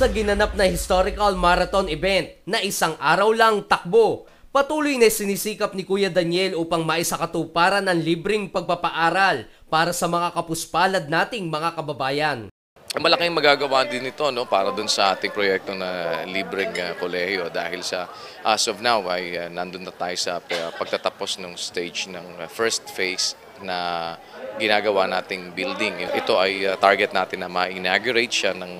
sa ginanap na historical marathon event na isang araw lang takbo. Patuloy na sinisikap ni Kuya Daniel upang maisakatuparan ang libreng pagpapaaral para sa mga kapuspalad nating mga kababayan. Malaking magagawa din ito para dun sa ating proyekto na libreng kolehiyo dahil sa as of now ay nandun na tayo sa pagtatapos ng stage ng first phase na ginagawa nating building. Ito ay target natin na ma-inaugurate siya ng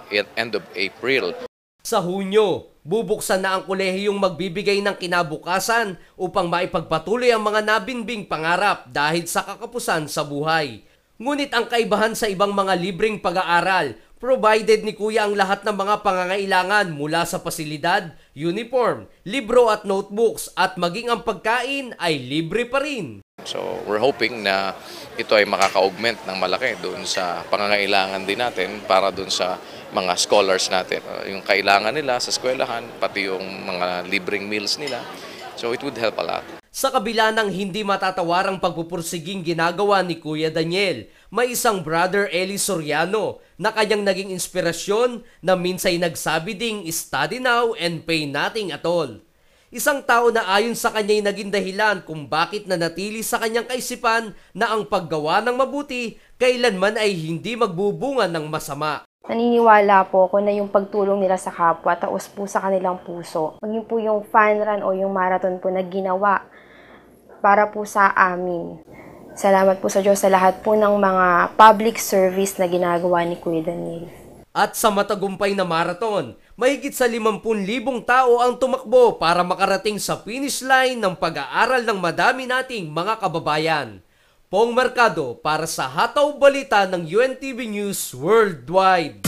end of April. Sa Hunyo, bubuksan na ang kolehiyong magbibigay ng kinabukasan upang maipagpatuloy ang mga nabinbing pangarap dahil sa kakapusan sa buhay. Ngunit ang kaibahan sa ibang mga libreng pag-aaral, provided ni Kuya ang lahat ng mga pangangailangan mula sa pasilidad, uniform, libro at notebooks at maging ang pagkain ay libre pa rin. So we're hoping na ito ay makaka-augment ng malaki doon sa pangangailangan din natin para doon sa mga scholars natin. Yung kailangan nila sa eskwelahan, pati yung mga libreng meals nila. So it would help a lot. Sa kabila ng hindi matatawarang pagpupursiging ginagawa ni Kuya Daniel, may isang brother Eli Soriano na kanyang naging inspirasyon na minsay nagsabi ding study now and pay nothing at all. Isang tao na ayon sa kanya'y naging dahilan kung bakit nanatili sa kanyang kaisipan na ang paggawa ng mabuti kailanman ay hindi magbubunga ng masama. Naniniwala po ako na yung pagtulong nila sa kapwa, taos po sa kanilang puso. Maging po yung fun run o yung marathon po na ginawa para po sa amin. Salamat po sa Diyos sa lahat po ng mga public service na ginagawa ni Kuya Daniel. At sa matagumpay na marathon, mahigit sa 50,000 tao ang tumakbo para makarating sa finish line ng pag-aaral ng madami nating mga kababayan. Pong Mercado para sa Hataw Balita ng UNTV News Worldwide.